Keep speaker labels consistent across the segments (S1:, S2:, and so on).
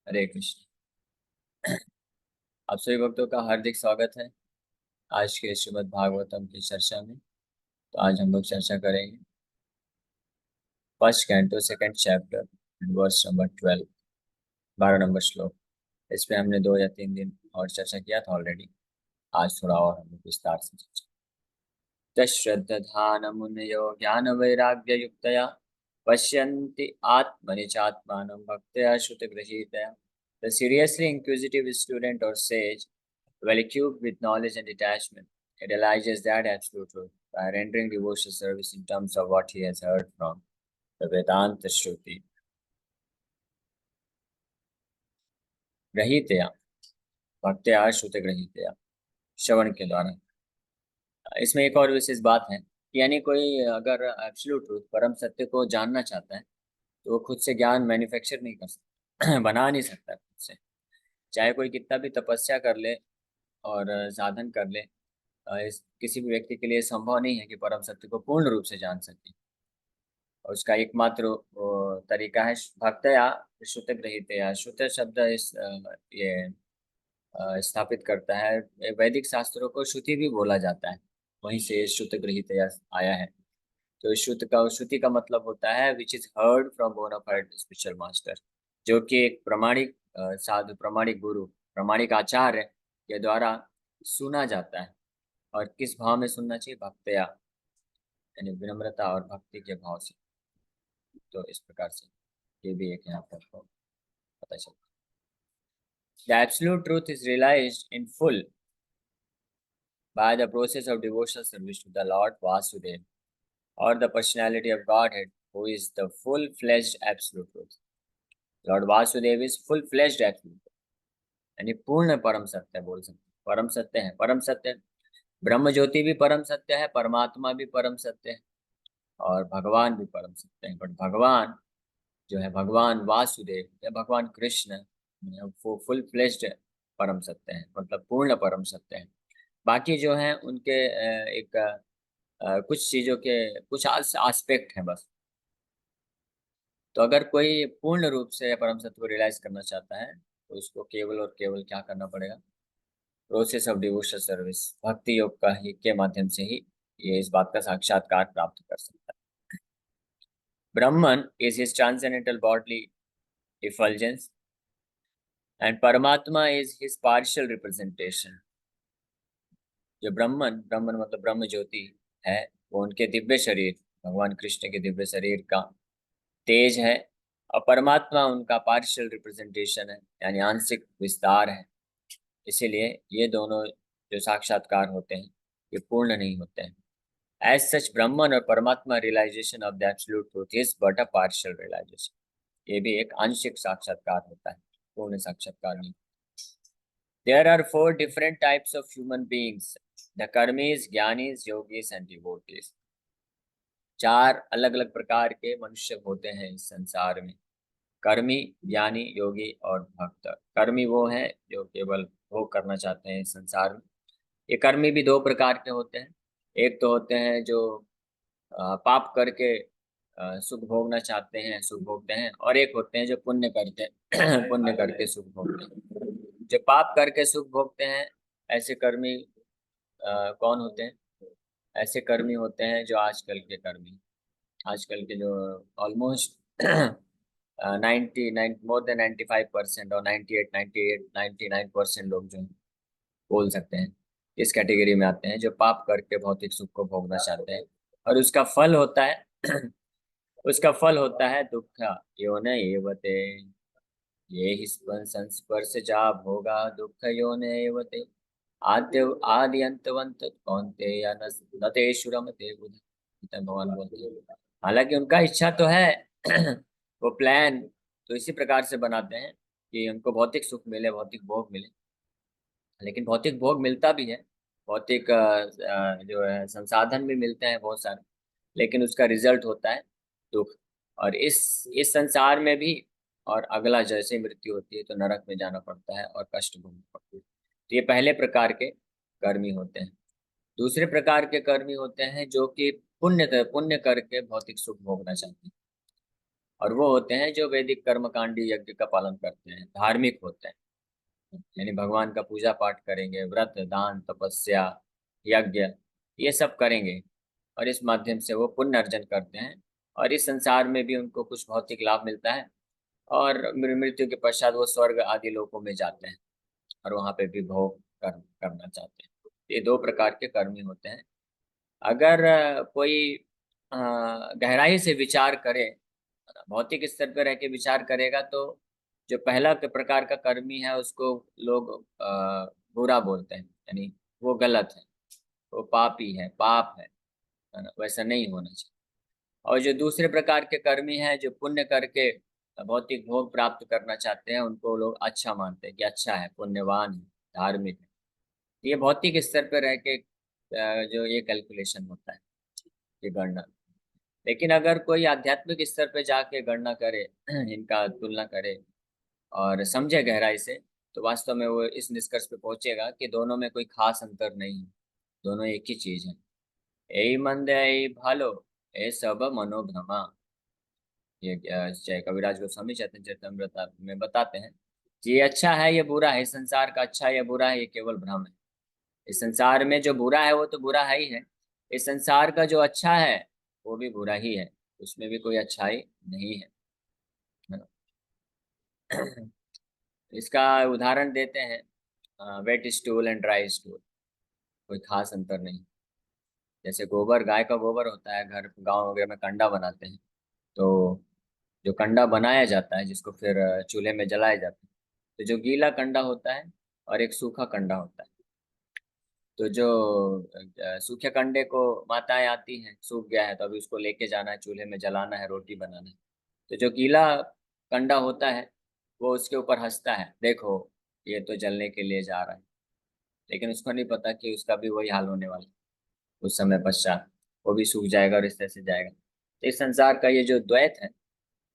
S1: हरे कृष्ण। आप सभी भक्तों का हार्दिक स्वागत है आज के श्रीमद् भागवतम की चर्चा में। तो आज हम लोग चर्चा करेंगे first canto second chapter verse number 12, 12 नंबर श्लोक। इस पे हमने 2 या 3 दिन और चर्चा किया था ऑलरेडी। आज थोड़ा और हम लोग विस्तार से चर्चा। तश्रद्धान मुनयो ज्ञान वैराग्य युक्तया पश्यन्ति आत्मनि चात्मानं भक्त्या श्रुतगृहीतया। The seriously inquisitive student or sage, well equipped with knowledge and detachment, realizes that absolute truth by rendering devotional service in terms of what he has heard from the Vedanta Shruti. ग्रहीतया भक्त्या श्रुत ग्रहीतया, श्रवण के द्वारा। इसमें एक और विशेष बात है कि यानी कोई अगर एब्सोल्यूट ट्रूथ परम सत्य को जानना चाहता है तो वो खुद से ज्ञान मैन्युफैक्चर नहीं कर सकता बना नहीं सकता खुद से। चाहे कोई कितना भी तपस्या कर ले और साधन कर ले, किसी भी व्यक्ति के लिए संभव नहीं है कि परम सत्य को पूर्ण रूप से जान सके। और उसका एकमात्र तरीका है भक्तया श्रुत ग्रहीतया। श्रुत शब्द ये स्थापित करता है। वैदिक शास्त्रों को श्रुति भी बोला जाता है, वहीं से श्रुत ग्रहीतया आया है। तो श्रुति का मतलब होता है which is heard from bonafide spiritual master, जो कि एक प्रमाणिक साधु, प्रमाणिक गुरु, प्रमाणिक आचार्य के द्वारा सुना जाता है। और किस भाव में सुनना चाहिए? भक्तया, यानी विनम्रता और भक्ति के भाव से। तो इस प्रकार से ये भी एक यहाँ पर आपको पता चलता है। The absolute truth is realized in full by the process of devotional service to the Lord Vasudeva, or the personality of Godhead, who is the full-fledged absolute truth. Lord Vasudeva is full-fledged absolute truth, यानी पूर्ण परम सत्य बोल सकते हैं। परम सत्य है, परम सत्य। ब्रह्म ज्योति भी परम सत्य है, परमात्मा भी परम सत्य है, और भगवान भी परम सत्य है। बट भगवान जो है, भगवान वासुदेव या भगवान कृष्ण, वो फुल फ्लेश्ड परम सत्य है, मतलब पूर्ण परम सत्य है। बाकी जो है उनके एक कुछ चीजों के कुछ एस्पेक्ट हैं बस। तो अगर कोई पूर्ण रूप से परम सत्य को रियलाइज करना चाहता है तो उसको केवल और केवल क्या करना पड़ेगा? प्रोसेस ऑफ डिवोशनल सर्विस, भक्ति योग का ही के माध्यम से ही ये इस बात का साक्षात्कार प्राप्त कर सकता है। Brahman is his transcendental bodily effulgence and Paramatma is his partial representation. जो ब्रह्मन, ब्रह्मन मतलब ब्रह्म ज्योति है, वो उनके दिव्य शरीर, भगवान कृष्ण के दिव्य शरीर का तेज है। और परमात्मा उनका पार्शियल रिप्रेजेंटेशन है, यानी आंशिक विस्तार है। इसीलिए ये दोनों जो साक्षात्कार होते हैं ये पूर्ण नहीं होते हैं। As such, Brahman और परमात्मा realization of the absolute truth is but a partial realization. ये भी एक आंशिक साक्षात्कार होता है, पूर्ण साक्षात्कार नहीं। There are 4 different types of human beings: the karmis, Giani's, yogis and devotees. 4 अलग अलग प्रकार के मनुष्य होते हैं इस संसार में: कर्मी, ज्ञानी, योगी और भक्त। कर्मी वो हैं जो केवल भोग करना चाहते हैं इस संसार में। ये कर्मी भी 2 प्रकार के होते हैं। एक तो होते हैं जो पाप करके सुख भोगना चाहते हैं, सुख भोगते हैं, और एक होते हैं जो पुण्य करते पुण्य करके सुख भोगते हैं। जो पाप करके सुख भोगते हैं, ऐसे कर्मी कौन होते हैं? ऐसे कर्मी होते हैं जो आजकल के कर्मी, आजकल के जो ऑलमोस्ट 99 मोर देन 95% और 98 98 99% लोग जो हैं, बोल सकते हैं इस कैटेगरी में आते हैं, जो पाप करके भौतिक सुख को भोगना चाहते हैं। और उसका फल होता है उसका फल होता है दुख। योन एवते, ये ही संस्पर्श जा भोगा दुख योन एवते, आद्य आदि अंतवंत कौनते या नतेषु ते बुध। भगवान बोलते हैं हालांकि उनका इच्छा तो है वो प्लान तो इसी प्रकार से बनाते हैं कि उनको भौतिक सुख मिले, भौतिक भोग मिले। लेकिन भौतिक भोग मिलता भी है, भौतिक जो है संसाधन भी मिलते हैं बहुत सारे, लेकिन उसका रिजल्ट होता है दुख। और इस संसार में भी, और अगला जैसे मृत्यु होती है तो नरक में जाना पड़ता है और कष्ट भोगना पड़ता है। तो ये पहले प्रकार के कर्मी होते हैं। दूसरे प्रकार के कर्मी होते हैं जो कि पुण्य पुण्य करके भौतिक सुख भोगना चाहते हैं। और वो होते हैं जो वैदिक कर्मकांडी यज्ञ का पालन करते हैं, धार्मिक होते हैं, यानी भगवान का पूजा पाठ करेंगे, व्रत दान तपस्या यज्ञ ये सब करेंगे, और इस माध्यम से वो पुण्य अर्जन करते हैं, और इस संसार में भी उनको कुछ भौतिक लाभ मिलता है, और मृत्यु के पश्चात वो स्वर्ग आदि लोकों में जाते हैं और वहां पे भी भोग करना चाहते हैं। ये दो प्रकार के कर्मी होते हैं। अगर कोई गहराई से विचार करे, भौतिक स्तर पर रह के विचार करेगा, तो जो पहला के प्रकार का कर्मी है उसको लोग बुरा बोलते हैं, यानी वो गलत है, वो पापी है, पाप है ना, वैसा नहीं होना चाहिए। और जो दूसरे प्रकार के कर्मी हैं जो पुण्य करके भौतिक भोग प्राप्त करना चाहते हैं, उनको लोग अच्छा मानते हैं कि अच्छा है, पुण्यवान है, धार्मिक है। ये भौतिक स्तर पर रह के जो ये कैलकुलेशन होता है, ये गणना। लेकिन अगर कोई आध्यात्मिक स्तर पे जाके गणना करे, इनका तुलना करे और समझे गहराई से, तो वास्तव में वो इस निष्कर्ष पे पहुंचेगा कि दोनों में कोई खास अंतर नहीं है, दोनों एक ही चीज है। यही मंद यही भालो, ये सब मनोभ्रमा। ये जय कविराज गोस्वामी चैतन्य चरितमृत में बताते हैं कि ये अच्छा है ये बुरा है, इस संसार का अच्छा है या बुरा है ये केवल भ्रम है। इस संसार में जो बुरा है वो तो बुरा है ही है, इस संसार का जो अच्छा है वो भी बुरा ही है, उसमें भी कोई अच्छाई नहीं है ना? इसका उदाहरण देते हैं, wet stool and dry stool, कोई खास अंतर नहीं। जैसे गोबर, गाय का गोबर होता है, घर गांव वगैरह में कंडा बनाते हैं, तो जो कंडा बनाया जाता है जिसको फिर चूल्हे में जलाया जाता है, तो जो गीला कंडा होता है और एक सूखा कंडा होता है। तो जो सूखे कंडे को माताएं आती हैं, सूख गया है तो अभी उसको लेके जाना है, चूल्हे में जलाना है, रोटी बनाना है। तो जो गीला कंडा होता है वो उसके ऊपर हंसता है, देखो ये तो जलने के लिए जा रहा है, लेकिन उसको नहीं पता कि उसका भी वही हाल होने वाला है, कुछ समय पश्चात वो भी सूख जाएगा और इस तरह से जाएगा। तो इस संसार का ये जो द्वैत है,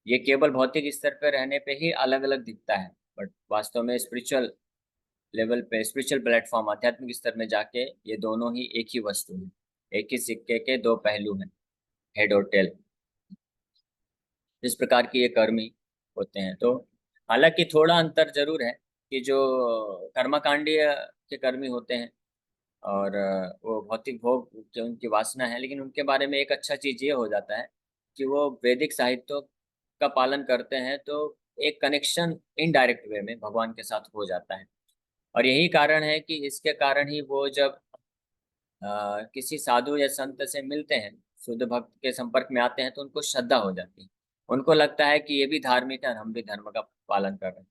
S1: ये केवल भौतिक स्तर पर रहने पे ही अलग अलग दिखता है, बट वास्तव में स्पिरिचुअल लेवल पे, स्पिरिचुअल प्लेटफॉर्म, आध्यात्मिक स्तर में जाके ये दोनों ही एक ही वस्तु है, एक ही सिक्के के दो पहलू हैं, हेड और टेल। इस प्रकार की ये कर्मी होते हैं। तो हालांकि थोड़ा अंतर जरूर है कि जो कर्मकांडीय के कर्मी होते हैं और वो भौतिक भोग की उनकी वासना है, लेकिन उनके बारे में एक अच्छा चीज ये हो जाता है कि वो वैदिक साहित्यों का पालन करते हैं, तो एक कनेक्शन इनडायरेक्ट वे में भगवान के साथ हो जाता है। और यही कारण है कि इसके कारण ही वो जब किसी साधु या संत से मिलते हैं, शुद्ध भक्त के संपर्क में आते हैं, तो उनको श्रद्धा हो जाती है, उनको लगता है कि ये भी धार्मिक है और हम भी धर्म का पालन कर रहे हैं।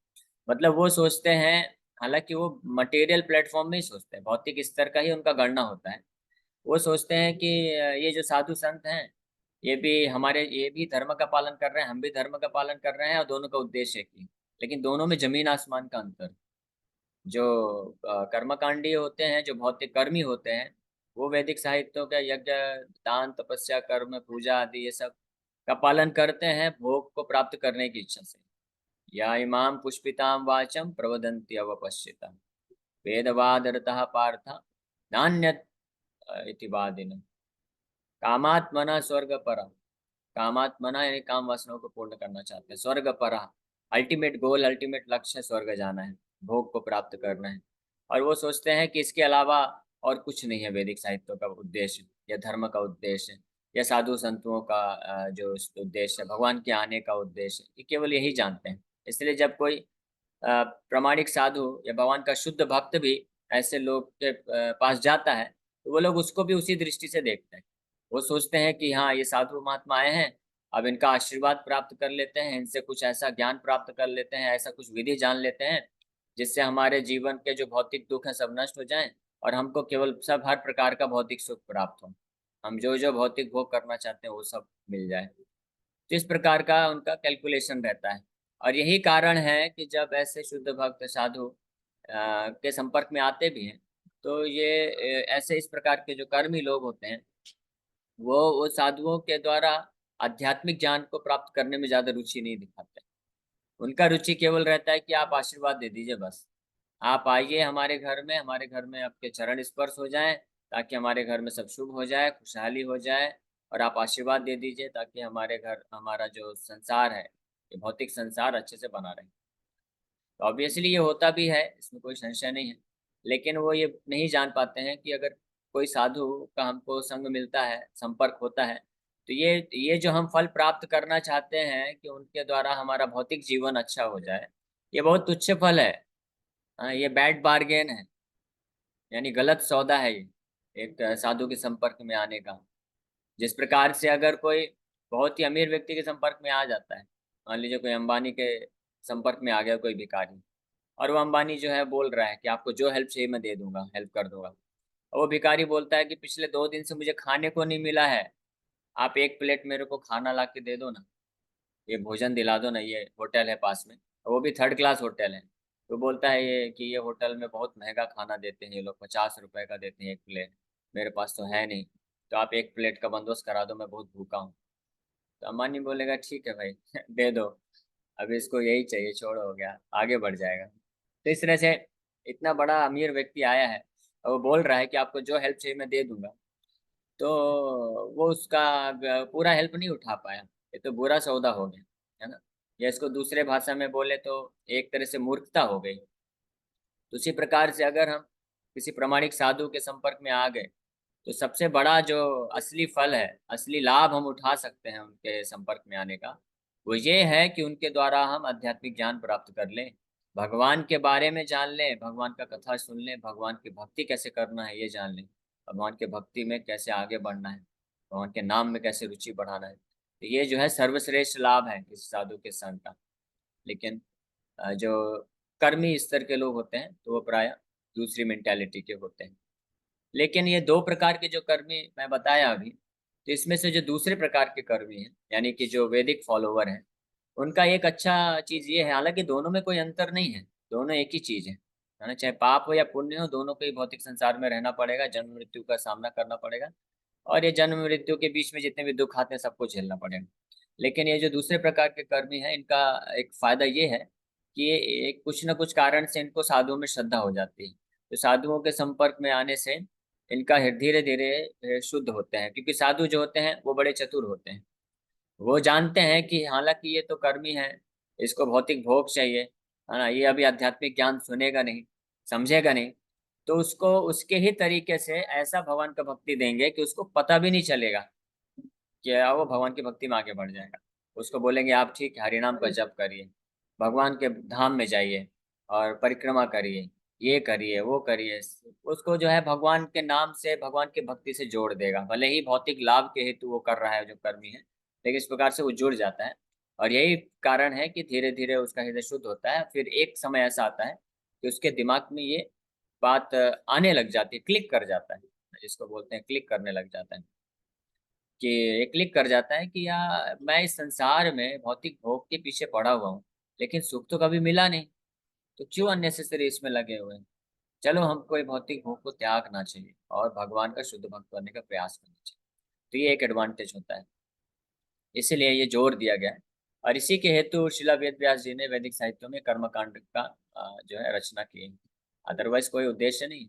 S1: मतलब वो सोचते हैं, हालांकि वो मटेरियल प्लेटफॉर्म में ही सोचते हैं, भौतिक स्तर का ही उनका गणना होता है। वो सोचते हैं कि ये जो साधु संत हैं ये भी धर्म का पालन कर रहे हैं, हम भी धर्म का पालन कर रहे हैं, और दोनों का उद्देश्य एक ही। लेकिन दोनों में जमीन आसमान का अंतर है। जो कर्मकांडी होते हैं, जो भौतिक कर्मी होते हैं, वो वैदिक साहित्यों का यज्ञ दान तपस्या कर्म पूजा आदि ये सब का पालन करते हैं भोग को प्राप्त करने की इच्छा से। या इमाम पुष्पिताम वाचम प्रवदन्ति अवपश्यता वेदवादरतः पार्थ नान्यत् इति वादिनः कामात्मना स्वर्ग पर। कामात्मना यानी काम वासनाओं को पूर्ण करना चाहते हैं, स्वर्ग पर, अल्टीमेट गोल, अल्टीमेट लक्ष्य स्वर्ग जाना है, भोग को प्राप्त करना है। और वो सोचते हैं कि इसके अलावा और कुछ नहीं है वैदिक साहित्यों का उद्देश्य, या धर्म का उद्देश्य, या साधु संतों का जो उद्देश्य है, भगवान के आने का उद्देश्य, ये केवल यही जानते हैं। इसलिए जब कोई प्रामाणिक साधु या भगवान का शुद्ध भक्त भी ऐसे लोग के पास जाता है, तो वो लोग उसको भी उसी दृष्टि से देखते हैं। वो सोचते हैं कि हाँ ये साधु महात्मा आए हैं, अब इनका आशीर्वाद प्राप्त कर लेते हैं, इनसे कुछ ऐसा ज्ञान प्राप्त कर लेते हैं, ऐसा कुछ विधि जान लेते हैं जिससे हमारे जीवन के जो भौतिक दुख है सब नष्ट हो जाएं, और हमको केवल सब हर प्रकार का भौतिक सुख प्राप्त हो, हम जो जो भौतिक भोग करना चाहते हैं वो सब मिल जाए। तो इस प्रकार का उनका कैलकुलेशन रहता है। और यही कारण है कि जब ऐसे शुद्ध भक्त साधु के संपर्क में आते भी हैं, तो ये ऐसे इस प्रकार के जो कर्मी लोग होते हैं, वो साधुओं के द्वारा आध्यात्मिक ज्ञान को प्राप्त करने में ज्यादा रुचि नहीं दिखाते। उनका रुचि केवल रहता है कि आप आशीर्वाद दे दीजिए बस, आप आइए हमारे घर में आपके चरण स्पर्श हो जाएं, ताकि हमारे घर में सब शुभ हो जाए, खुशहाली हो जाए, और आप आशीर्वाद दे दीजिए ताकि हमारे घर, हमारा जो संसार है, ये भौतिक संसार अच्छे से बना रहे। तो ऑब्वियसली ये होता भी है, इसमें कोई संशय नहीं है। लेकिन वो ये नहीं जान पाते हैं कि अगर कोई साधु का हमको संग मिलता है, संपर्क होता है, तो ये जो हम फल प्राप्त करना चाहते हैं कि उनके द्वारा हमारा भौतिक जीवन अच्छा हो जाए, ये बहुत तुच्छ फल है। हाँ, ये बैड बार्गेन है, यानी गलत सौदा है ये, एक साधु के संपर्क में आने का। जिस प्रकार से अगर कोई बहुत ही अमीर व्यक्ति के संपर्क में आ जाता है, मान लीजिए कोई अंबानी के संपर्क में आ गया कोई भिखारी, और वो अंबानी जो है बोल रहा है कि आपको जो हेल्प चाहिए मैं दे दूंगा, हेल्प कर दूंगा। और वो भिखारी बोलता है कि पिछले 2 दिन से मुझे खाने को नहीं मिला है, आप एक प्लेट मेरे को खाना ला के दे दो ना, ये भोजन दिला दो ना, ये होटल है पास में, और वो भी थर्ड क्लास होटल है। तो बोलता है ये कि ये होटल में बहुत महंगा खाना देते हैं ये लोग, 50 रुपए का देते हैं एक प्लेट, मेरे पास तो है नहीं, तो आप एक प्लेट का बंदोबस्त करा दो, मैं बहुत भूखा हूँ। तो अम्बानी बोलेगा ठीक है भाई दे दो, अभी इसको यही चाहिए, छोड़ो, हो गया, आगे बढ़ जाएगा। तो इस तरह से इतना बड़ा अमीर व्यक्ति आया है और वो बोल रहा है कि आपको जो हेल्प चाहिए मैं दे दूंगा, तो वो उसका पूरा हेल्प नहीं उठा पाया। ये तो बुरा सौदा हो गया, है ना। या इसको दूसरे भाषा में बोले तो एक तरह से मूर्खता हो गई। तो उसी प्रकार से अगर हम किसी प्रामाणिक साधु के संपर्क में आ गए, तो सबसे बड़ा जो असली फल है, असली लाभ हम उठा सकते हैं उनके संपर्क में आने का, वो ये है कि उनके द्वारा हम आध्यात्मिक ज्ञान प्राप्त कर लें, भगवान के बारे में जान लें, भगवान का कथा सुन लें, भगवान की भक्ति कैसे करना है ये जान लें, भगवान के भक्ति में कैसे आगे बढ़ना है, भगवान के नाम में कैसे रुचि बढ़ाना है। तो ये जो है सर्वश्रेष्ठ लाभ है किसी साधु के संग का। लेकिन जो कर्मी स्तर के लोग होते हैं तो वो प्राय दूसरी मेंटालिटी के होते हैं। लेकिन ये दो प्रकार के जो कर्मी मैं बताया अभी, तो इसमें से जो दूसरे प्रकार के कर्मी हैं, यानी कि जो वैदिक फॉलोवर हैं, उनका एक अच्छा चीज ये है, हालांकि दोनों में कोई अंतर नहीं है, दोनों एक ही चीज है ना, चाहे पाप हो या पुण्य हो, दोनों को ही भौतिक संसार में रहना पड़ेगा, जन्म मृत्यु का सामना करना पड़ेगा, और ये जन्म मृत्यु के बीच में जितने भी दुख आते हैं सबको झेलना पड़ेगा। लेकिन ये जो दूसरे प्रकार के कर्मी हैं, इनका एक फायदा ये है कि ये एक कुछ न कुछ कारण से इनको साधुओं में श्रद्धा हो जाती है, तो साधुओं के संपर्क में आने से इनका धीरे धीरे शुद्ध होते हैं, क्योंकि साधु जो होते हैं वो बड़े चतुर होते हैं। वो जानते हैं कि हालांकि ये तो कर्मी है, इसको भौतिक भोग चाहिए, है ना, ये अभी आध्यात्मिक ज्ञान सुनेगा नहीं, समझेगा नहीं, तो उसको उसके ही तरीके से ऐसा भगवान का भक्ति देंगे कि उसको पता भी नहीं चलेगा कि वो भगवान की भक्ति में आगे बढ़ जाएगा। उसको बोलेंगे आप ठीक है, हरिनाम का जप करिए, भगवान के धाम में जाइए और परिक्रमा करिए, ये करिए वो करिए, उसको जो है भगवान के नाम से, भगवान की भक्ति से जोड़ देगा, भले ही भौतिक लाभ के हेतु वो कर रहा है जो कर्मी है, लेकिन इस प्रकार से वो जुड़ जाता है। और यही कारण है कि धीरे धीरे उसका हृदय शुद्ध होता है, फिर एक समय ऐसा आता है कि उसके दिमाग में ये बात आने लग जाती है, क्लिक कर जाता है, जिसको बोलते हैं क्लिक करने लग जाता है, कि ये क्लिक कर जाता है कि यार मैं इस संसार में भौतिक भोग के पीछे पड़ा हुआ हूँ, लेकिन सुख तो कभी मिला नहीं, तो क्यों अननेसेसरी इसमें लगे हुए हैं। चलो हमको ये भौतिक भोग को त्यागना चाहिए और भगवान का शुद्ध भक्त बनने का प्रयास करना चाहिए। तो ये एक एडवांटेज होता है, इसीलिए ये जोर दिया गया है। और इसी के हेतु शिला वेद व्यास जी ने वैदिक साहित्यों में कर्मकांड का जो है रचना की है, अदरवाइज कोई उद्देश्य नहीं।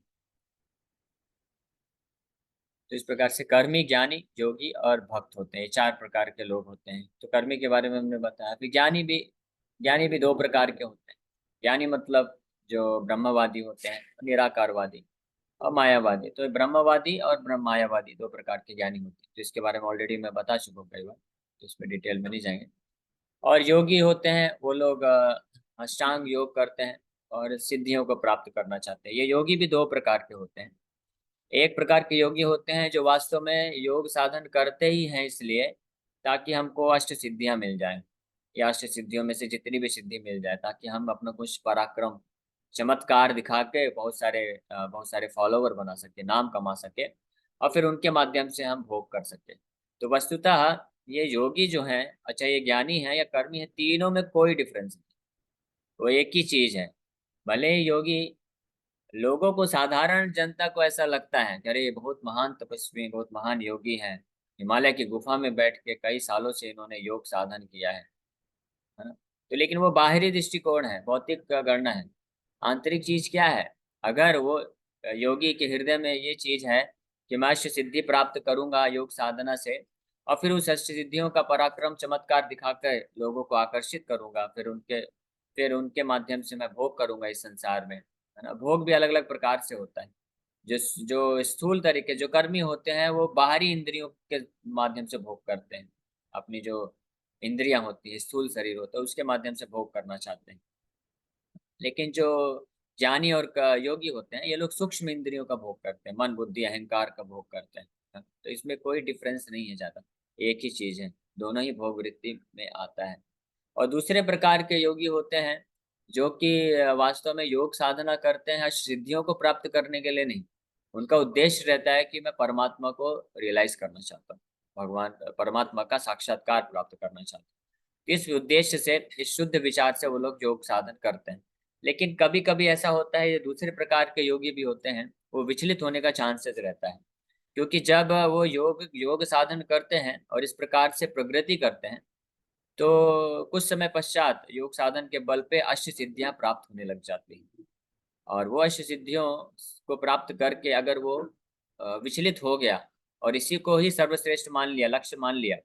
S1: तो इस प्रकार से कर्मी, ज्ञानी, योगी और भक्त होते हैं, ये 4 प्रकार के लोग होते हैं। तो कर्मी के बारे में हमने बताया, फिर ज्ञानी भी 2 प्रकार के होते हैं। ज्ञानी मतलब जो ब्रह्मवादी होते हैं, निराकारवादी और मायावादी। तो ब्रह्मवादी और मायावादी 2 प्रकार के ज्ञानी होते हैं, तो इसके बारे में ऑलरेडी मैं बता चुका हूँ कई बार, तो इसमें डिटेल में नहीं जाएंगे। और योगी होते हैं वो लोग अष्टांग योग करते हैं और सिद्धियों को प्राप्त करना चाहते हैं। ये योगी भी 2 प्रकार के होते हैं। एक प्रकार के योगी होते हैं जो वास्तव में योग साधन करते ही हैं इसलिए ताकि हमको अष्ट सिद्धियां मिल जाए, या अष्ट सिद्धियों में से जितनी भी सिद्धि मिल जाए, ताकि हम अपना कुछ पराक्रम, चमत्कार दिखा के बहुत सारे फॉलोवर बना सके, नाम कमा सके, और फिर उनके माध्यम से हम भोग कर सके। तो वस्तुतः ये योगी जो हैं, अच्छा ये ज्ञानी है या कर्मी है, तीनों में कोई डिफरेंस नहीं, वो एक ही चीज है। भले ही योगी, लोगों को, साधारण जनता को ऐसा लगता है कि अरे ये बहुत महान तपस्वी, बहुत महान योगी हैं, हिमालय की गुफा में बैठ के कई सालों से इन्होंने योग साधन किया है ना। तो लेकिन वो बाहरी दृष्टिकोण है, भौतिक गणना है। आंतरिक चीज क्या है? अगर वो योगी के हृदय में ये चीज है कि मैं अष्ट सिद्धि प्राप्त करूंगा योग साधना से, और फिर उस अष्टसिद्धियों का पराक्रम चमत्कार दिखाकर लोगों को आकर्षित करूंगा, फिर उनके माध्यम से मैं भोग करूंगा इस संसार में, है ना। भोग भी अलग अलग प्रकार से होता है। जो जो स्थूल तरीके जो कर्मी होते हैं वो बाहरी इंद्रियों के माध्यम से भोग करते हैं। अपनी जो इंद्रियां होती है, स्थूल शरीर होता है, उसके माध्यम से भोग करना चाहते हैं। लेकिन जो ज्ञानी और योगी होते हैं, ये लोग सूक्ष्म इंद्रियों का भोग करते हैं, मन बुद्धि अहंकार का भोग करते हैं। तो इसमें कोई डिफरेंस नहीं है ज्यादा, एक ही चीज है, दोनों ही भोग वृत्ति में आता है। और दूसरे प्रकार के योगी होते हैं जो कि वास्तव में योग साधना करते हैं सिद्धियों को प्राप्त करने के लिए नहीं। उनका उद्देश्य रहता है कि मैं परमात्मा को रियलाइज करना चाहता हूँ, भगवान परमात्मा का साक्षात्कार प्राप्त करना चाहता हूँ। इस उद्देश्य से, इस शुद्ध विचार से वो लोग योग साधन करते हैं। लेकिन कभी कभी ऐसा होता है, ये दूसरे प्रकार के योगी भी होते हैं, वो विचलित होने का चांसेस रहता है। क्योंकि जब वो योग योग साधन करते हैं और इस प्रकार से प्रगति करते हैं, तो कुछ समय पश्चात योग साधन के बल पे अष्ट सिद्धियां प्राप्त होने लग जाती हैं। और वो अष्ट सिद्धियों को प्राप्त करके अगर वो विचलित हो गया और इसी को ही सर्वश्रेष्ठ मान लिया, लक्ष्य मान लिया,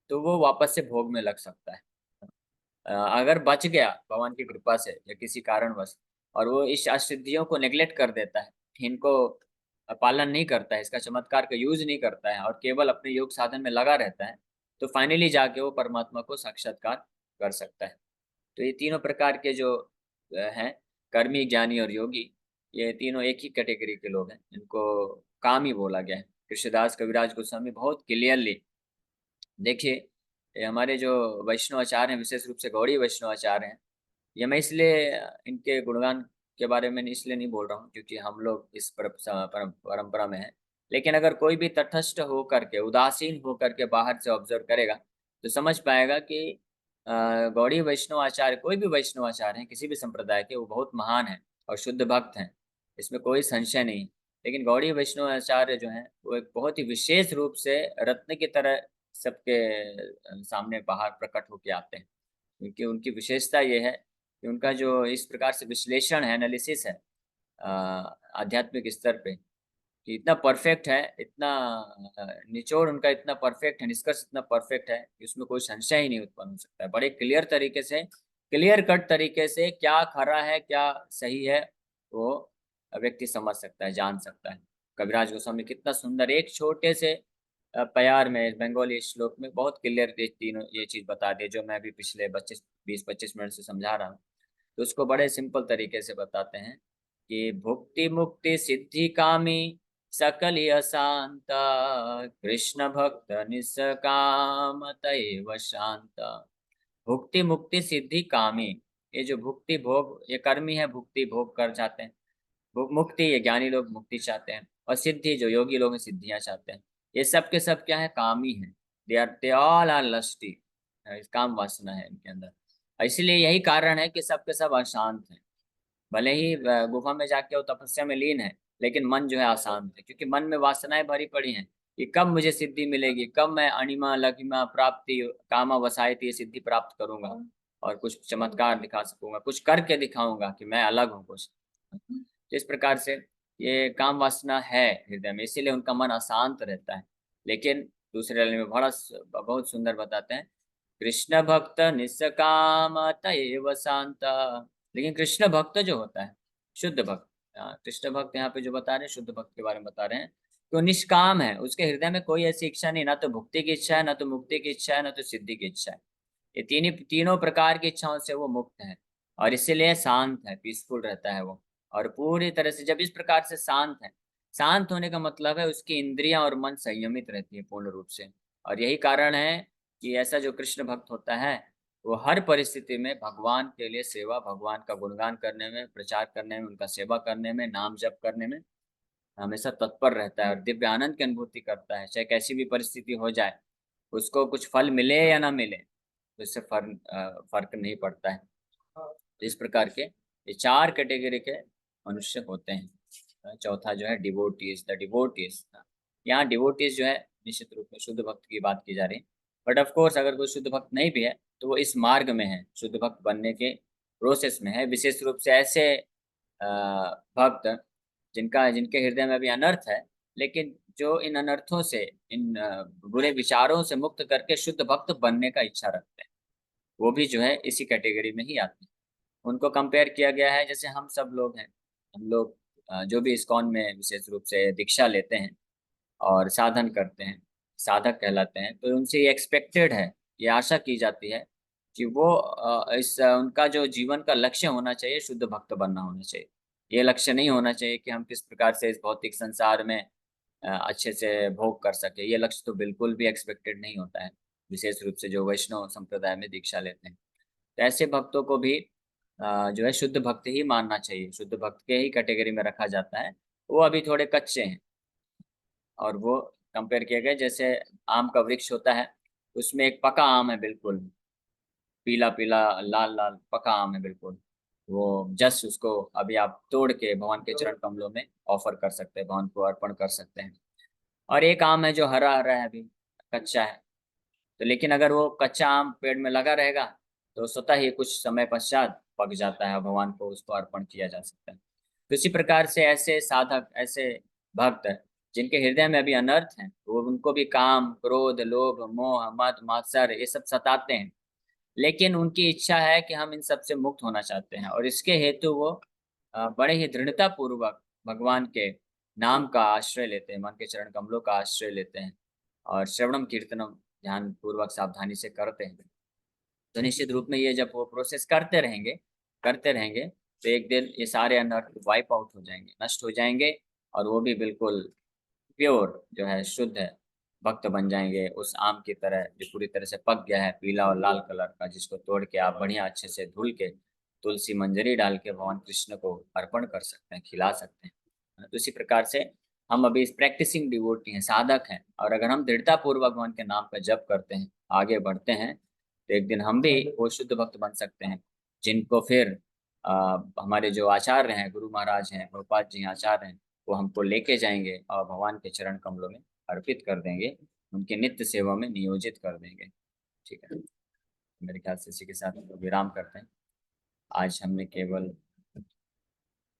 S1: तो वो वापस से भोग में लग सकता है। अगर बच गया भगवान की कृपा से या किसी कारणवश, और वो इस अष्ट सिद्धियों को नेग्लेक्ट कर देता है, इनको पालन नहीं करता है, इसका चमत्कार का यूज नहीं करता है और केवल अपने योग साधन में लगा रहता है, तो फाइनली जाके वो परमात्मा को साक्षात्कार कर सकता है। तो ये तीनों प्रकार के जो हैं, कर्मी ज्ञानी और योगी, ये तीनों एक ही कैटेगरी के लोग हैं, इनको काम ही बोला गया है। कृष्णदास कविराज गोस्वामी बहुत क्लियरली, देखिए, ये हमारे जो वैष्णवाचार्य हैं, विशेष रूप से गौड़ी वैष्णवाचार्य हैं, ये मैं इसलिए इनके गुणगान के बारे में इसलिए नहीं बोल रहा हूँ क्योंकि हम लोग इस परंपरा में हैं। लेकिन अगर कोई भी तटस्थ होकर के, उदासीन होकर के बाहर से ऑब्जर्व करेगा, तो समझ पाएगा कि गौड़ी वैष्णवाचार्य, कोई भी वैष्णवाचार्य है किसी भी संप्रदाय के, वो बहुत महान है और शुद्ध भक्त हैं, इसमें कोई संशय नहीं। लेकिन गौड़ी वैष्णवाचार्य जो हैं, वो एक बहुत ही विशेष रूप से रत्न की तरह सबके सामने बाहर प्रकट होके आते हैं। क्योंकि उनकी विशेषता ये है कि उनका जो इस प्रकार से विश्लेषण है, एनालिसिस है अ, आध्यात्मिक स्तर पे, कि इतना परफेक्ट है, इतना निचोड़ उनका इतना परफेक्ट है, निष्कर्ष इतना परफेक्ट है कि उसमें कोई संशय ही नहीं उत्पन्न हो सकता है। बड़े क्लियर तरीके से, क्लियर कट तरीके से क्या खरा है क्या सही है, वो व्यक्ति समझ सकता है, जान सकता है। कविराज गोस्वामी कितना सुंदर एक छोटे से प्यार में, बंगाली श्लोक में बहुत क्लियर ये तीनों ये चीज बता दी, जो मैं भी पिछले 20-25 मिनट से समझा रहा हूँ। तो उसको बड़े सिंपल तरीके से बताते हैं कि भुक्ति मुक्ति सिद्धि कामी सकल शांता, कृष्ण भक्त निष्काम तैव शांता। भुक्ति मुक्ति सिद्धि कामी, ये जो भुक्ति भोग, ये कर्मी है, भुक्ति भोग कर जाते हैं। मुक्ति, ये ज्ञानी लोग मुक्ति चाहते हैं। और सिद्धि, जो योगी लोग हैं, सिद्धियां चाहते हैं। ये सब के सब क्या है, कामी है। दे ऑल आर लस्टी, काम वासना है इनके अंदर। और इसलिए यही कारण है कि सब के सब अशांत हैं। भले ही गुफा में जाके वो तपस्या में लीन है, लेकिन मन जो है अशांत है, क्योंकि मन में वासनाएं भरी पड़ी हैं कि कब मुझे सिद्धि मिलेगी, कब मैं अणिमा लघिमा प्राप्ति कामा वसायति, ये सिद्धि प्राप्त करूंगा और कुछ चमत्कार दिखा सकूंगा, कुछ करके दिखाऊंगा कि मैं अलग हूँ कुछ। तो इस प्रकार से ये काम वासना है हृदय में, इसीलिए उनका मन अशांत रहता है। लेकिन दूसरे लाइन में बहुत सुंदर बताते हैं, कृष्ण भक्त निष्काम तयेव शांत। लेकिन कृष्ण भक्त जो होता है, शुद्ध भक्त, कृष्ण भक्त यहाँ पे जो बता रहे हैं, शुद्ध भक्त के बारे में बता रहे हैं, तो निष्काम है, उसके हृदय में कोई ऐसी इच्छा नहीं, ना तो भुक्ति की इच्छा है, ना तो मुक्ति की इच्छा है, ना तो सिद्धि की इच्छा है। ये तीनों प्रकार की इच्छाओं से वो मुक्त है और इसीलिए शांत है, पीसफुल रहता है वो। और पूरी तरह से जब इस प्रकार से शांत है, शांत होने का मतलब है उसकी इंद्रियां और मन संयमित रहती है पूर्ण रूप से। और यही कारण है कि ऐसा जो कृष्ण भक्त होता है, वो हर परिस्थिति में भगवान के लिए सेवा, भगवान का गुणगान करने में, प्रचार करने में, उनका सेवा करने में, नाम जप करने में हमेशा तत्पर रहता है और दिव्य आनंद की अनुभूति करता है। चाहे कैसी भी परिस्थिति हो जाए, उसको कुछ फल मिले या ना मिले, तो इससे फर्क नहीं पड़ता है। तो इस प्रकार के ये चार कैटेगरी के मनुष्य होते हैं। चौथा जो है डिवोटीज, द डिवोटीज। यहाँ डिवोटीज जो है निश्चित रूप में शुद्ध भक्त की बात की जा रही है। बट ऑफ कोर्स अगर कोई शुद्ध भक्त नहीं भी है, तो वो इस मार्ग में है, शुद्ध भक्त बनने के प्रोसेस में है। विशेष रूप से ऐसे भक्त जिनके हृदय में अभी अनर्थ है, लेकिन जो इन अनर्थों से, इन बुरे विचारों से मुक्त करके शुद्ध भक्त बनने का इच्छा रखते हैं, वो भी जो है इसी कैटेगरी में ही आते हैं। उनको कंपेयर किया गया है जैसे हम सब लोग हैं। हम लोग जो भी इस्कॉन में विशेष रूप से दीक्षा लेते हैं और साधन करते हैं, साधक कहलाते हैं, तो उनसे ये एक्सपेक्टेड है, ये आशा की जाती है कि वो उनका जो जीवन का लक्ष्य होना चाहिए शुद्ध भक्त बनना होना चाहिए। ये लक्ष्य नहीं होना चाहिए कि हम किस प्रकार से इस भौतिक संसार में अच्छे से भोग कर सके। ये लक्ष्य तो बिल्कुल भी एक्सपेक्टेड नहीं होता है, विशेष रूप से जो वैष्णव संप्रदाय में दीक्षा लेते हैं। तो ऐसे भक्तों को भी जो है शुद्ध भक्त ही मानना चाहिए, शुद्ध भक्त के ही कैटेगरी में रखा जाता है। वो अभी थोड़े कच्चे हैं, और वो कंपेयर किया गया जैसे आम का वृक्ष होता है, उसमें एक पका आम है, बिल्कुल पीला पीला लाल लाल पका आम है बिल्कुल। वो जस्ट उसको अभी आप तोड़ के भगवान के चरण कमलों में ऑफर कर सकते हैं, भगवान को अर्पण कर सकते हैं। और एक आम है जो हरा हरा है, अभी कच्चा है। तो लेकिन अगर वो कच्चा आम पेड़ में लगा रहेगा तो स्वतः ही कुछ समय पश्चात पक जाता है, भगवान को उसको अर्पण किया जा सकता है। तो इसी प्रकार से ऐसे साधक, ऐसे भक्त जिनके हृदय में अभी अनर्थ है, वो उनको भी काम, क्रोध, लोभ, मोह, मद, मात्सर्य ये सब सताते हैं। लेकिन उनकी इच्छा है कि हम इन सब से मुक्त होना चाहते हैं, और इसके हेतु वो बड़े ही दृढ़ता पूर्वक भगवान के नाम का आश्रय लेते हैं, मन के चरण कमलों का आश्रय लेते हैं, और श्रवणम कीर्तनम ध्यान पूर्वक सावधानी से करते हैं। तो निश्चित रूप में ये जब वो प्रोसेस करते रहेंगे, तो एक दिन ये सारे अनर्थ वाइप आउट हो जाएंगे, नष्ट हो जाएंगे, और वो भी बिल्कुल प्योर जो है, शुद्ध है, भक्त बन जाएंगे, उस आम की तरह जो पूरी तरह से पक गया है, पीला और लाल कलर का, जिसको तोड़ के आप बढ़िया अच्छे से धुल के तुलसी मंजरी डाल के भगवान कृष्ण को अर्पण कर सकते हैं, खिला सकते हैं। तो इसी प्रकार से हम अभी इस प्रैक्टिसिंग डिवोटी हैं, साधक हैं, और अगर हम दृढ़ता पूर्वक भगवान के नाम का जप करते हैं, आगे बढ़ते हैं, तो एक दिन हम भी वो शुद्ध भक्त बन सकते हैं, जिनको फिर हमारे जो आचार्य हैं, गुरु महाराज हैं, प्रभुपाद जी आचार्य हैं, वो हमको लेके जाएंगे और भगवान के चरण कमलों में अर्पित कर देंगे, उनके नित्य सेवा में नियोजित कर देंगे। ठीक है, मेरे ख्याल से इसी के साथ हम लोग विराम करते हैं। आज हमने केवल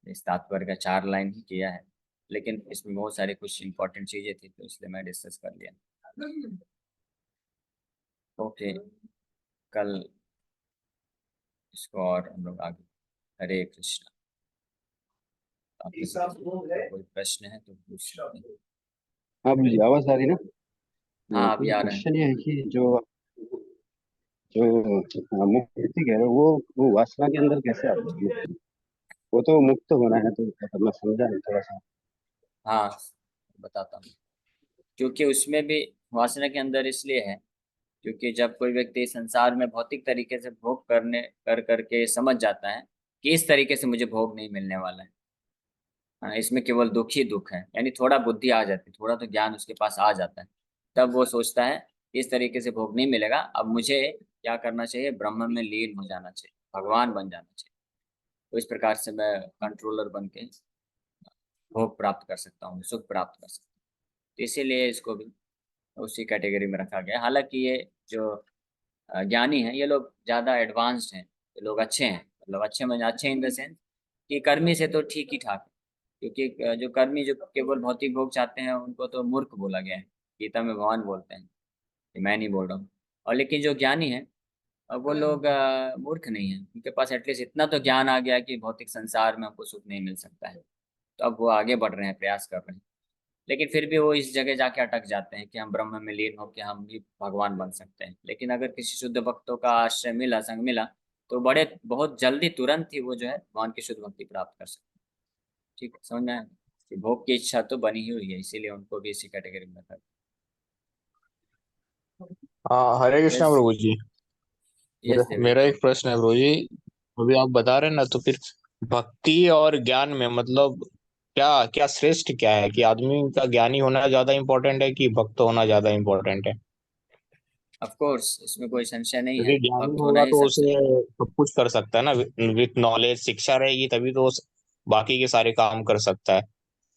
S1: इस तात्पर्य का 4 लाइन ही किया है, लेकिन इसमें बहुत सारी कुछ इंपॉर्टेंट चीजें थी, तो इसलिए मैं डिस्कस कर लिया। ओके, कल इसको और हम लोग आगे। हरे कृष्णा। आपके कोई प्रश्न है तो पूछ सकते हैं।
S2: हाँ जी, आवाज आ रही ना?
S1: हाँ, अभी
S2: तो
S1: आ रहा है।
S2: क्वेश्चन ये है कि जो जो मुक्ति है वो वासना के अंदर कैसे आती है? वो तो मुक्त होना है, तो मतलब मैं समझा नहीं थोड़ा सा।
S1: हाँ, बताता हूँ। क्योंकि उसमें भी वासना के अंदर इसलिए है, क्योंकि जब कोई व्यक्ति संसार में भौतिक तरीके से भोग कर करके समझ जाता है कि इस तरीके से मुझे भोग नहीं मिलने वाला है, हाँ, इसमें केवल दुख ही दुख है, यानी थोड़ा बुद्धि आ जाती है, थोड़ा तो ज्ञान उसके पास आ जाता है, तब वो सोचता है कि इस तरीके से भोग नहीं मिलेगा, अब मुझे क्या करना चाहिए, ब्रह्म में लीन हो जाना चाहिए, भगवान बन जाना चाहिए। तो इस प्रकार से मैं कंट्रोलर बन के भोग प्राप्त कर सकता हूँ, सुख प्राप्त कर सकता हूँ। तो इसीलिए इसको भी उसी कैटेगरी में रखा गया है। हालांकि ये जो ज्ञानी हैं, ये लोग ज़्यादा एडवांस्ड हैं, ये लोग अच्छे हैं, मतलब अच्छे में अच्छे इन द सेंस कि कर्मी से तो ठीक ही ठाक है। क्योंकि जो कर्मी जो केवल भौतिक भोग चाहते हैं, उनको तो मूर्ख बोला गया है, गीता में भगवान बोलते हैं, कि मैं नहीं बोल रहा हूँ। और लेकिन जो ज्ञानी हैं, वो लोग मूर्ख नहीं हैं, उनके पास एटलीस्ट इतना तो ज्ञान आ गया कि भौतिक संसार में हमको सुख नहीं मिल सकता है, तो अब वो आगे बढ़ रहे हैं, प्रयास कर रहे हैं। लेकिन फिर भी वो इस जगह जाके अटक जाते हैं कि हम ब्रह्म में लीन होकर हम भी भगवान बन सकते हैं। लेकिन अगर किसी शुद्ध भक्तों का आश्रय मिला, संग मिला, तो बड़े बहुत जल्दी, तुरंत ही वो जो है भगवान की शुद्ध भक्ति प्राप्त कर सकते हैं। ठीक है, समझ में आया? कि भोग की इच्छा तो बनी ही हुई है, इसीलिए उनको भी इसी कैटेगरी में रखा।
S3: हाँ, हरे कृष्णा
S1: यस,
S3: प्रभु जी।
S1: यस
S3: मेरा
S1: देवजी।
S3: एक प्रश्न है प्रभु जी। अभी आप बता रहे हैं ना, तो फिर भक्ति और ज्ञान में मतलब क्या क्या श्रेष्ठ क्या है? कि आदमी का ज्ञानी होना ज्यादा इम्पोर्टेंट है कि भक्त होना ज्यादा इम्पोर्टेंट है?
S1: ऑफ कोर्स, इसमें कोई संशय नहीं है,
S3: क्योंकि ज्ञानी
S1: भक्त होना
S3: होगा
S1: ही
S3: तो
S1: सबसे।
S3: उसे सब कुछ कर सकता है ना, विथ नॉलेज, शिक्षा रहेगी तभी तो बाकी के सारे काम कर सकता है।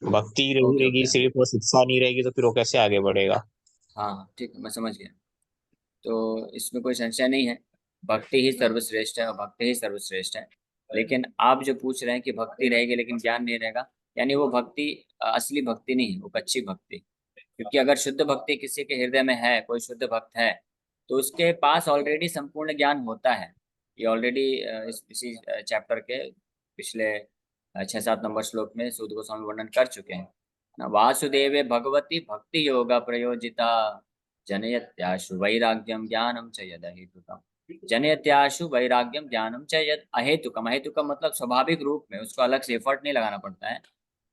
S3: भक्ति रही
S1: ओके
S3: रहेगी
S1: ओके,
S3: सिर्फ, वो शिक्षा नहीं रहेगी तो फिर वो कैसे आगे बढ़ेगा?
S1: हाँ हाँ, ठीक है, मैं समझ गया। तो इसमें कोई संशय नहीं है, भक्ति ही सर्वश्रेष्ठ है, और भक्ति ही सर्वश्रेष्ठ है। लेकिन आप जो पूछ रहे हैं कि भक्ति रहेगी लेकिन ज्ञान नहीं रहेगा, यानी वो भक्ति असली भक्ति नहीं है, वो कच्ची भक्ति। क्योंकि अगर शुद्ध भक्ति किसी के हृदय में है, कोई शुद्ध भक्त है, तो उसके पास ऑलरेडी संपूर्ण ज्ञान होता है। ये ऑलरेडी इसी चैप्टर के पिछले 6-7 नंबर श्लोक में सूत गोस्वामी वर्णन कर चुके हैं ना। वासुदेवे भगवती भक्ति योगा प्रयोजिता जनयत्याशु वैराग्यम ज्ञानम च यद अहेतुकम। जनयत्याशु वैराग्यम ज्ञानम च यद अहेतुकम। अहेतुकम मतलब स्वाभाविक रूप में, उसको अलग से एफर्ट नहीं लगाना पड़ता है।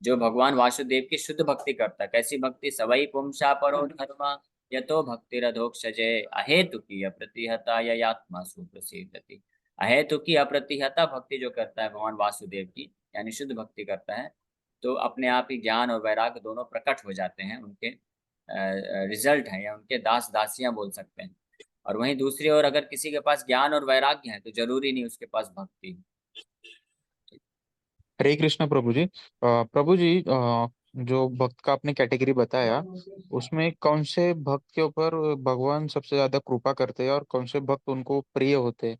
S1: जो भगवान वासुदेव की शुद्ध भक्ति करता है, कैसी भक्ति? सवई पुंसा परो धर्म यतो भक्तिरधोक्षजे अहेतुकी अप्रतिहता ययात्मा सुप्रसिद्धति। अहेतुकी अप्रतिहता भक्ति जो करता है भगवान वासुदेव की, यानी शुद्ध भक्ति करता है, तो अपने आप ही ज्ञान और वैराग्य दोनों प्रकट हो जाते हैं, उनके रिजल्ट हैं, या उनके दास दासियां बोल सकते हैं। और वहीं दूसरी ओर अगर किसी के पास ज्ञान और वैराग्य है, तो जरूरी नहीं उसके पास भक्ति।
S4: हरे कृष्ण प्रभु जी। प्रभु जी, जो भक्त का आपने कैटेगरी बताया, उसमें कौन से भक्त के ऊपर भगवान सबसे ज्यादा कृपा करते हैं और कौन से भक्त उनको प्रिय होते हैं?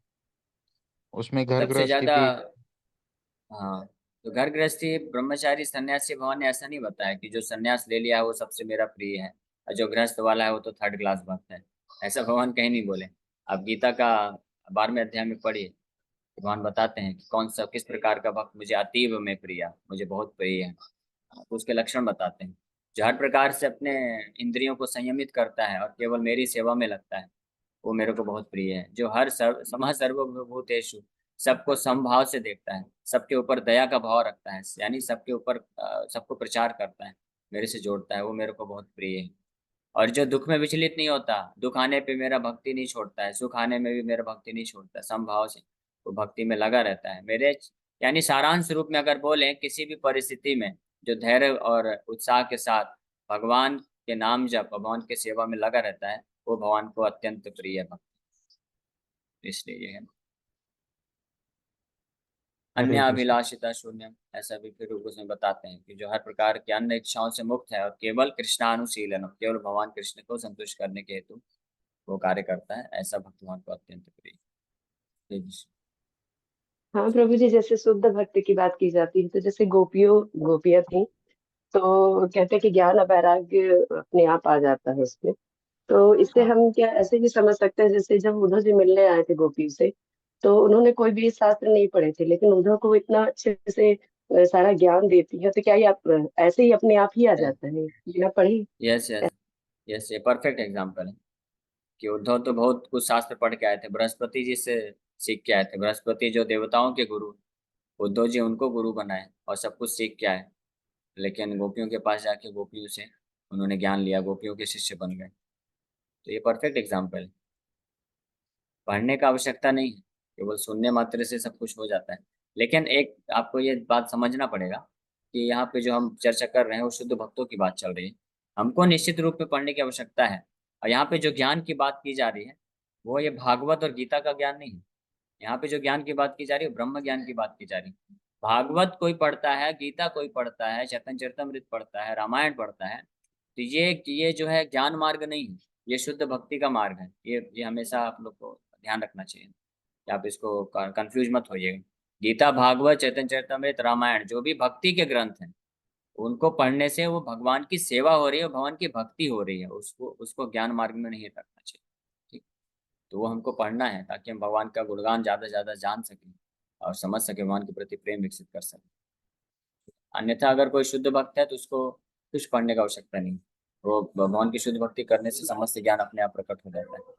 S4: उसमें घर
S1: सबसे
S4: गृहस्थी
S1: ज्यादा,
S4: भी।
S1: हाँ, तो घर गृहस्थी ब्रह्मचारी सन्यासी भगवान ने ऐसा नहीं बताया कि जो सन्यास ले लिया है वो सबसे मेरा प्रिय है, और जो गृहस्थ वाला है वो तो थर्ड क्लास भक्त है। ऐसा भगवान कहीं नहीं बोले। आप गीता का 12वें अध्याय में पढ़िए, भगवान बताते हैं कि कौन सा, किस प्रकार का भक्त मुझे अतीब में प्रिय, मुझे बहुत प्रिय है। तो उसके लक्षण बताते हैं। जो हर प्रकार से अपने इंद्रियों को संयमित करता है और केवल मेरी सेवा में लगता है, वो मेरे को बहुत प्रिय है। जो हर सर्वभूतेषु, सबको समभाव से देखता है, सबके ऊपर दया का भाव रखता है, यानी सबके ऊपर सबको प्रचार करता है, मेरे से जोड़ता है, वो मेरे को बहुत प्रिय है। और जो दुख में विचलित नहीं होता, दुख आने पे मेरा भक्ति नहीं छोड़ता है, सुख आने में भी मेरा भक्ति नहीं छोड़ता, समभाव से वो भक्ति में लगा रहता है मेरे। यानी सारांश रूप में अगर बोलें, किसी भी परिस्थिति में जो धैर्य और उत्साह के साथ भगवान के नाम जप, भगवान के सेवा में लगा रहता है, वो भगवान को अत्यंत प्रिय है भक्ति। इसलिए ये है। अन्य
S4: हरे कृष्ण।
S1: अभिलाषिता शून्यम, ऐसा भी फिर उसमें बताते हैं कि जो हर प्रकार की अन्य इच्छाओं से मुक्त है और केवल कृष्णानुशीलन, केवल भगवान कृष्ण को संतुष्ट करने के हेतु वो कार्य करता है, ऐसा भक्त भगवान को अत्यंत प्रिय है।
S5: हाँ प्रभु जी, जैसे शुद्ध भक्ति की बात की जाती है तो जैसे गोपियां थी, तो कहते हैं कि ज्ञान और वैराग्य अपने आप आ जाता है उसमें। तो इससे
S1: हाँ,
S5: हम क्या ऐसे भी समझ सकते हैं, जैसे जब उद्धव जी मिलने आए थे गोपी से, तो उन्होंने कोई भी शास्त्र नहीं पढ़े थे, लेकिन उद्धव को इतना अच्छे से सारा ज्ञान देती है, तो क्या ये ऐसे ही अपने आप ही आ जाता है बिना पढ़े?
S1: यस यस यस, ये परफेक्ट एग्जाम्पल है कि उद्धव तो बहुत कुछ शास्त्र पढ़ के आए थे, बृहस्पति जी से सीख के आए थे। बृहस्पति जो देवताओं के गुरु, उद्धव जी उनको गुरु बनाए और सब कुछ सीख के आए। लेकिन गोपियों के पास जाके गोपियों से उन्होंने ज्ञान लिया, गोपियों के शिष्य बन गए। तो ये परफेक्ट एग्जाम्पल है। पढ़ने का आवश्यकता नहीं है, केवल सुनने मात्र से सब कुछ हो जाता है। लेकिन एक आपको ये बात समझना पड़ेगा कि यहाँ पे जो हम चर्चा कर रहे हैं वो शुद्ध भक्तों की बात चल रही है। हमको निश्चित रूप में पढ़ने की आवश्यकता है। और यहाँ पे जो ज्ञान की बात की जा रही है, वो ये भागवत और गीता का ज्ञान नहीं है। यहाँ पे जो ज्ञान की बात की जा रही है, ब्रह्म ज्ञान की बात की जा रही है। भागवत कोई पढ़ता है, गीता कोई पढ़ता है, चैतन्य चरितमृत पढ़ता है, रामायण पढ़ता है, तो ये जो है ज्ञान मार्ग नहीं है, ये शुद्ध भक्ति का मार्ग है। ये हमेशा आप लोग को ध्यान रखना चाहिए कि आप इसको कंफ्यूज मत होइएगा। गीता, भागवत, चैतन्य चरितमृत, रामायण, जो भी भक्ति के ग्रंथ हैं, उनको पढ़ने से वो भगवान की सेवा हो रही है, भगवान की भक्ति हो रही है, उसको उसको ज्ञान मार्ग में नहीं रखना चाहिए। ठीक, तो वो हमको पढ़ना है ताकि हम भगवान का गुणगान ज्यादा से ज्यादा जान सकें और समझ सके, भगवान के प्रति प्रेम विकसित कर सकें। अन्यथा अगर कोई शुद्ध भक्त है तो उसको कुछ पढ़ने का आवश्यकता नहीं, वो भगवान की शुद्ध भक्ति करने से समस्त ज्ञान अपने आप प्रकट हो जाता है।